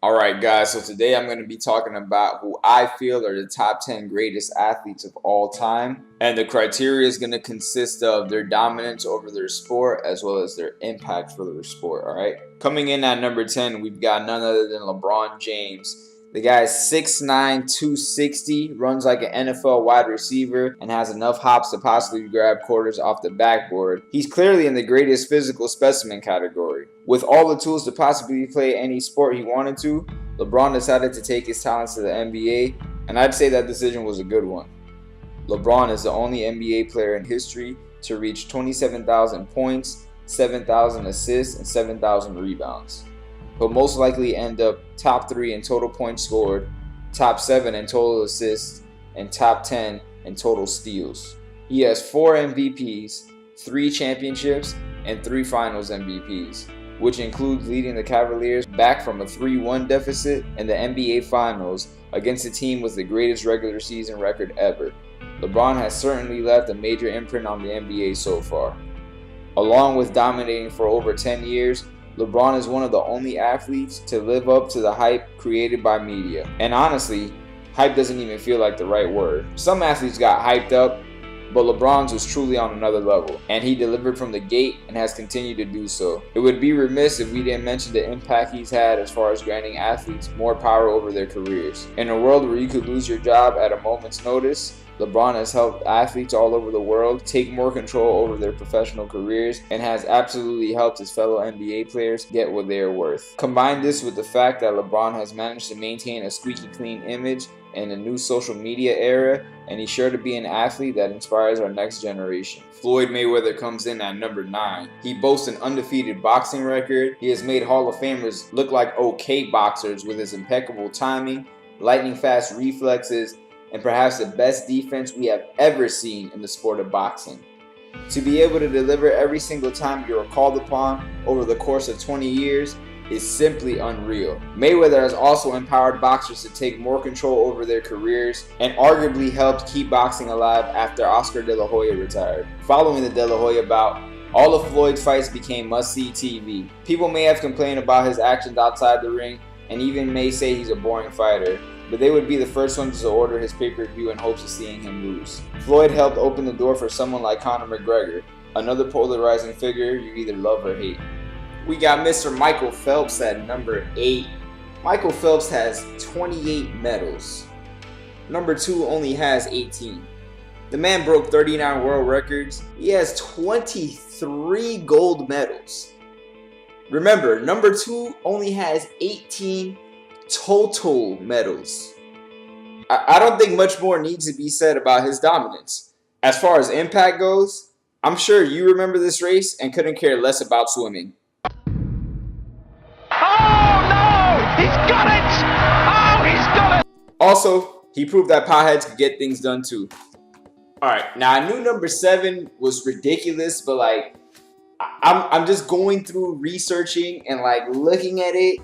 Alright guys, so today I'm going to be talking about who I feel are the top 10 greatest athletes of all time. And the criteria is going to consist of their dominance over their sport as well as their impact for their sport, alright? Coming in at number 10, we've got none other than LeBron James. The guy is 6'9", 260, runs like an NFL wide receiver, and has enough hops to possibly grab quarters off the backboard. He's clearly in the greatest physical specimen category. With all the tools to possibly play any sport he wanted to, LeBron decided to take his talents to the NBA, and I'd say that decision was a good one. LeBron is the only NBA player in history to reach 27,000 points, 7,000 assists, and 7,000 rebounds. He'll most likely end up top 3 in total points scored, top 7 in total assists, and top 10 in total steals. He has 4 MVPs, 3 championships, and 3 finals MVPs, which includes leading the Cavaliers back from a 3-1 deficit in the NBA Finals against a team with the greatest regular season record ever. LeBron has certainly left a major imprint on the NBA so far. Along with dominating for over 10 years, LeBron is one of the only athletes to live up to the hype created by media. And honestly, hype doesn't even feel like the right word. Some athletes got hyped up, but LeBron's was truly on another level, and he delivered from the gate and has continued to do so. It would be remiss if we didn't mention the impact he's had as far as granting athletes more power over their careers. In a world where you could lose your job at a moment's notice, LeBron has helped athletes all over the world take more control over their professional careers and has absolutely helped his fellow NBA players get what they are worth. Combine this with the fact that LeBron has managed to maintain a squeaky clean image in the new social media era, and he's sure to be an athlete that inspires our next generation. Floyd Mayweather comes in at number 9. He boasts an undefeated boxing record. He has made Hall of Famers look like okay boxers with his impeccable timing, lightning fast reflexes, and perhaps the best defense we have ever seen in the sport of boxing. To be able to deliver every single time you are called upon over the course of 20 years is simply unreal. Mayweather has also empowered boxers to take more control over their careers and arguably helped keep boxing alive after Oscar De La Hoya retired. Following the De La Hoya bout, all of Floyd's fights became must-see TV. People may have complained about his actions outside the ring and even may say he's a boring fighter, but they would be the first ones to order his pay-per-view in hopes of seeing him lose. Floyd helped open the door for someone like Conor McGregor, another polarizing figure you either love or hate. We got Mr. Michael Phelps at number 8. Michael Phelps has 28 medals. Number 2 only has 18. The man broke 39 world records. He has 23 gold medals. Remember, number 2 only has 18 total medals. I don't think much more needs to be said about his dominance. As far as impact goes, I'm sure you remember this race and couldn't care less about swimming. Also, he proved that potheads could get things done too. Alright, now I knew number 7 was ridiculous, but like, I'm just going through researching and like looking at it.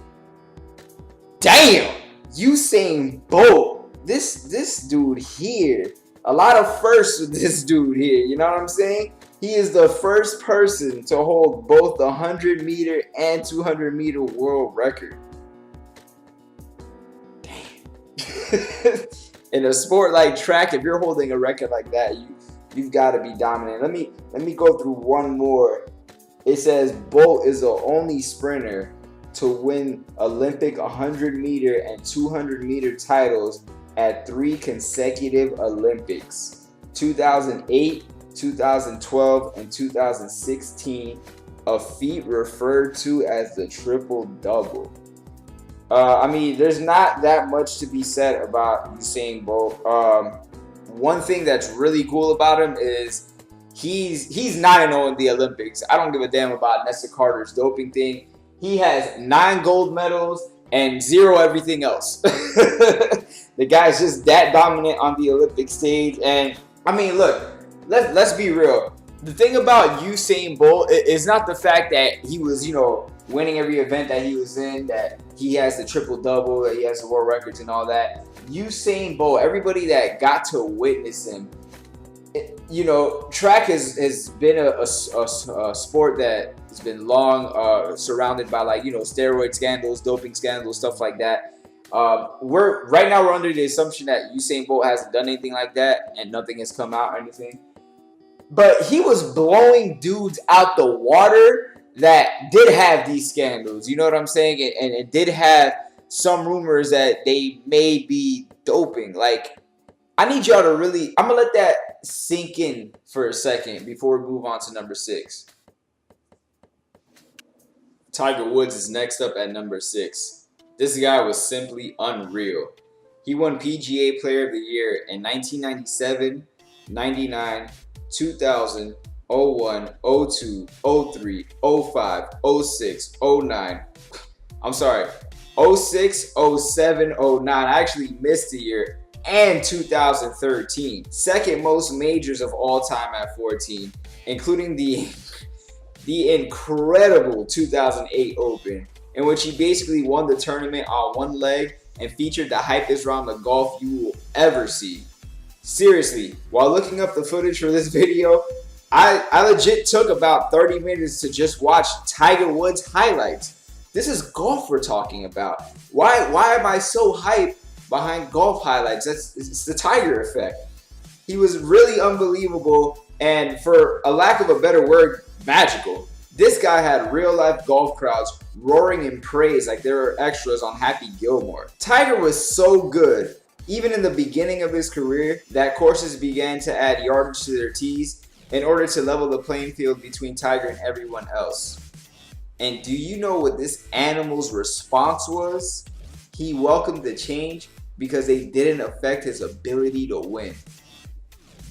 Damn! Usain Bolt. This dude here. A lot of firsts with this dude here, you know what I'm saying? He is the first person to hold both the 100-meter and 200-meter world record. In a sport like track, if you're holding a record like that, you've got to be dominant. Let me go through one more. It says Bolt is the only sprinter to win Olympic 100-meter and 200-meter titles at 3 consecutive Olympics: 2008, 2012, and 2016. A feat referred to as the triple-double. I mean, there's not that much to be said about Usain Bolt. One thing that's really cool about him is he's 9-0 in the Olympics. I don't give a damn about Nessa Carter's doping thing. He has 9 gold medals and 0 everything else. The guy's just that dominant on the Olympic stage. And I mean, look, let's be real. The thing about Usain Bolt is not the fact that he was, winning every event that he was in, that he has the triple-double, that he has the world records and all that. Usain Bolt, everybody that got to witness him, track has been a sport that It's been long surrounded by, like, steroid scandals, doping scandals, stuff like that. We're under the assumption that Usain Bolt hasn't done anything like that and nothing has come out or anything. But he was blowing dudes out the water that did have these scandals. You know what I'm saying? And it did have some rumors that they may be doping. Like, I need y'all to really... I'm going to let that sink in for a second before we move on to number 6. Tiger Woods is next up at number 6. This guy was simply unreal. He won PGA Player of the Year in 1997, 99, 2000, 01, 02, 03, 05, 06, 09. I'm sorry, 06, 07, 09. I actually missed a year. And 2013. Second most majors of all time at 14, including the incredible 2008 Open, in which he basically won the tournament on one leg and featured the hypest round of golf you will ever see. Seriously, while looking up the footage for this video, I legit took about 30 minutes to just watch Tiger Woods highlights. This is golf we're talking about. Why am I so hyped behind golf highlights? It's the Tiger effect. He was really unbelievable, and for a lack of a better word, magical. This guy had real life golf crowds roaring in praise like there were extras on Happy Gilmore. Tiger was so good, even in the beginning of his career, that courses began to add yardage to their tees in order to level the playing field between Tiger and everyone else. And do you know what this animal's response was? He welcomed the change because they didn't affect his ability to win.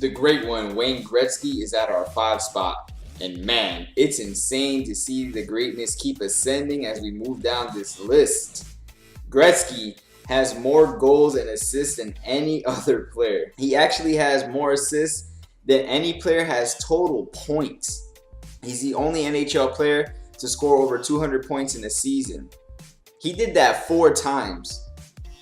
The great one, Wayne Gretzky, is at our 5 spot. And man, it's insane to see the greatness keep ascending as we move down this list. Gretzky has more goals and assists than any other player. He actually has more assists than any player has total points. He's the only NHL player to score over 200 points in a season. He did that 4 times.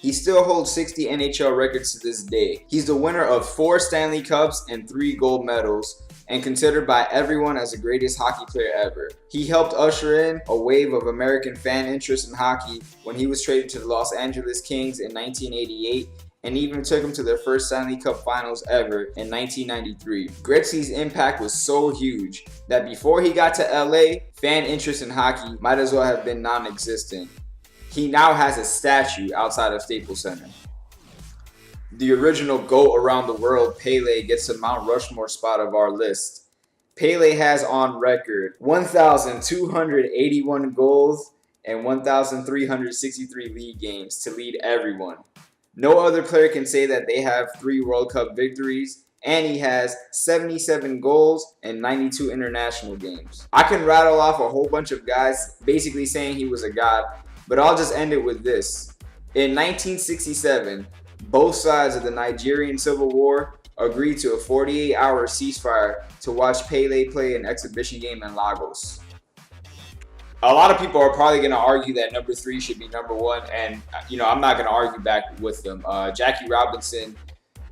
He still holds 60 NHL records to this day. He's the winner of 4 Stanley Cups and 3 gold medals, and considered by everyone as the greatest hockey player ever. He helped usher in a wave of American fan interest in hockey when he was traded to the Los Angeles Kings in 1988, and even took him to their first Stanley Cup finals ever in 1993. Gretzky's impact was so huge that before he got to LA, fan interest in hockey might as well have been non-existent. He now has a statue outside of Staples Center. The original GOAT around the world, Pele, gets the Mount Rushmore spot of our list. Pele has on record 1,281 goals and 1,363 league games to lead everyone. No other player can say that they have 3 World Cup victories, and he has 77 goals and 92 international games. I can rattle off a whole bunch of guys basically saying he was a god, but I'll just end it with this. In 1967, both sides of the Nigerian Civil War agreed to a 48-hour ceasefire to watch Pele play an exhibition game in Lagos. A lot of people are probably going to argue that number 3 should be number 1, and I'm not going to argue back with them. Jackie Robinson,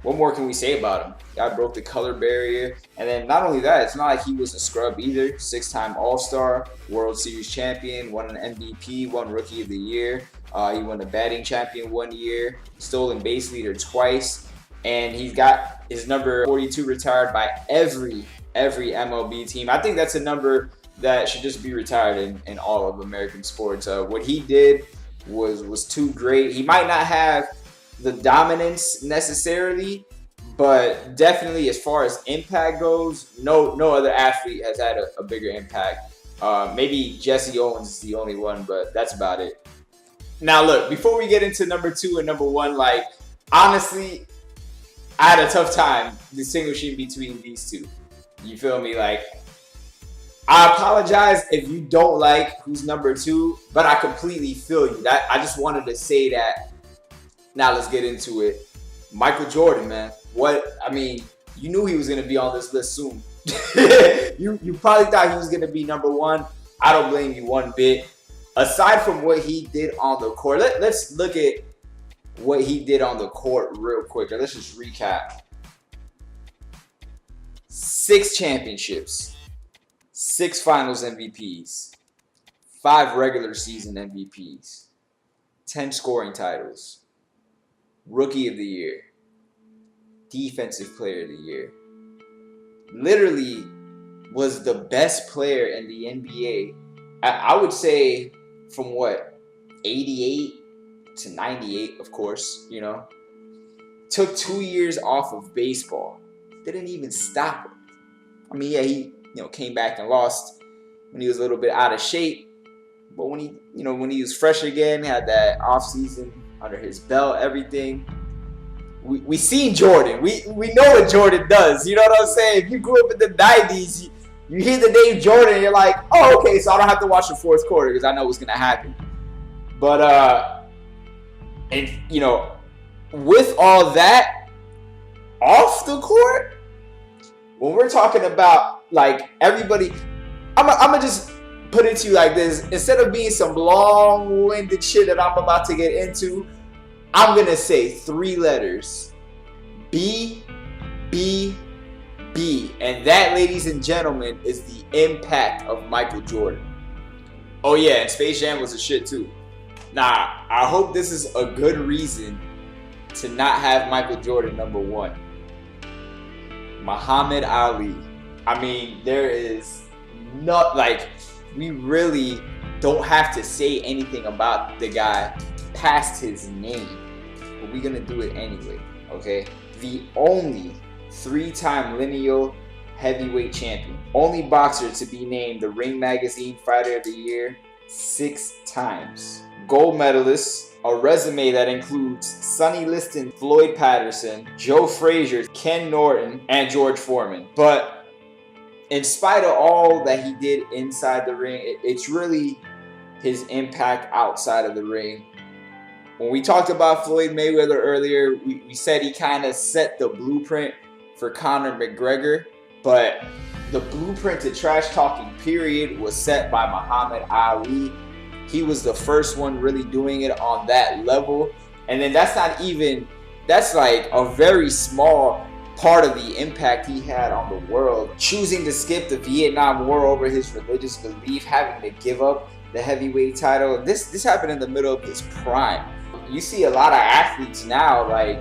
what more can we say about him? Guy broke the color barrier, and then not only that, it's not like he was a scrub either. 6-time All-Star, World Series champion, won an MVP, won Rookie of the Year. He won the batting champion 1 year, stolen base leader twice, and he's got his number 42 retired by every MLB team. I think that's a number that should just be retired in all of American sports. What he did was too great. He might not have the dominance necessarily, but definitely as far as impact goes, no other athlete has had a bigger impact. Maybe Jesse Owens is the only one, but that's about it. Now look, before we get into number 2 and number 1, like, honestly, I had a tough time distinguishing between these two. You feel me? Like, I apologize if you don't like who's number 2, but I completely feel you. That I just wanted to say that. Now let's get into it. Michael Jordan, man. You knew he was going to be on this list soon. you probably thought he was going to be number 1. I don't blame you one bit. Aside from what he did on the court, let's look at what he did on the court real quick. Let's just recap. 6 championships. 6 finals MVPs, 5 regular season MVPs, 10 scoring titles, Rookie of the Year, Defensive Player of the Year. Literally was the best player in the NBA. I would say from what, 88 to 98, of course, you know. Took 2 years off of baseball. Didn't even stop him. I mean, yeah, he came back and lost when he was a little bit out of shape. But when he was fresh again, had that off season under his belt, everything. We seen Jordan. We know what Jordan does. You know what I'm saying? If you grew up in the 90s, you hear the name Jordan, you're like, oh, okay, so I don't have to watch the fourth quarter because I know what's gonna happen. But with all that off the court, when we're talking about like everybody, I'm gonna just put it to you like this. Instead of being some long-winded shit that I'm about to get into, I'm gonna say 3 letters: B, B, B. And that, ladies and gentlemen, is the impact of Michael Jordan. Oh yeah, and Space Jam was a shit too. Nah, I hope this is a good reason to not have Michael Jordan number 1. Muhammad Ali. I mean, there is not, like, we really don't have to say anything about the guy past his name, but we're gonna do it anyway, okay? The only 3-time lineal heavyweight champion, only boxer to be named the Ring Magazine Fighter of the Year 6 times, gold medalist, a resume that includes Sonny Liston, Floyd Patterson, Joe Frazier, Ken Norton, and George Foreman. But in spite of all that he did inside the ring, it's really his impact outside of the ring. When we talked about Floyd Mayweather earlier, we said he kind of set the blueprint for Conor McGregor, but the blueprint to trash talking period was set by Muhammad Ali. He was the first one really doing it on that level. And then that's like a very small part of the impact he had on the world. Choosing to skip the Vietnam War over his religious belief, having to give up the heavyweight title. This happened in the middle of his prime. You see a lot of athletes now, like,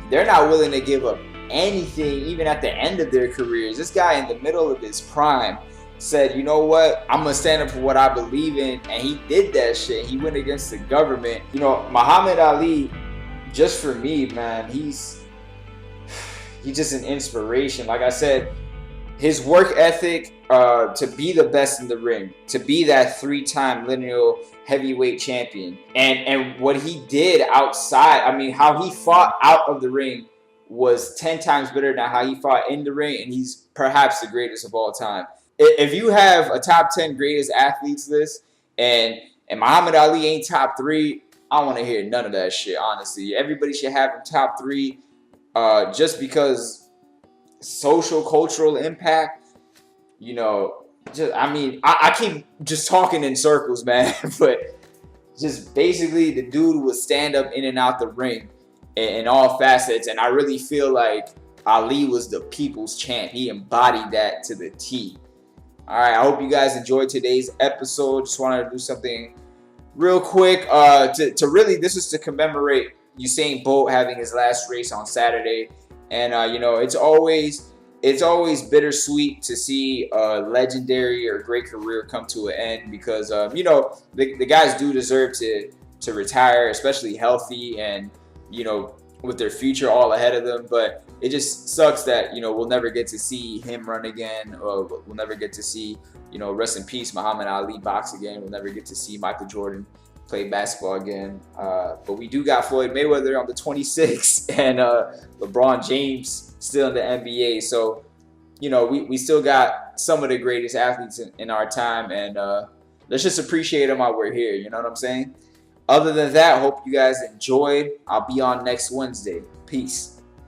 they're not willing to give up anything, even at the end of their careers. This guy in the middle of his prime said, you know what, I'm gonna stand up for what I believe in, and he did that shit. He went against the government. Muhammad Ali, just for me, man, he's just an inspiration. Like I said, his work ethic, to be the best in the ring, to be that 3-time lineal heavyweight champion, and what he did outside, I mean, how he fought out of the ring was 10 times better than how he fought in the ring, and he's perhaps the greatest of all time. If you have a top 10 greatest athletes list and Muhammad Ali ain't top 3, I don't want to hear none of that shit, honestly. Everybody should have him top 3, just because social, cultural impact, I keep just talking in circles, man, but just basically the dude would stand up in and out the ring in all facets, and I really feel like Ali was the people's champ. He embodied that to the T. All right, I hope you guys enjoyed today's episode. Just wanted to do something real quick. This is to commemorate Usain Bolt having his last race on Saturday, and it's always bittersweet to see a legendary or great career come to an end, because the guys do deserve to retire, especially healthy and with their future all ahead of them. But it just sucks that we'll never get to see him run again, or we'll never get to see rest in peace Muhammad Ali box again. We'll never get to see Michael Jordan play basketball again. But we do got Floyd Mayweather on the 26th, and LeBron James still in the NBA. So we still got some of the greatest athletes in our time, and let's just appreciate them while we're here. You know what I'm saying? Other than that, hope you guys enjoyed. I'll be on next Wednesday. Peace.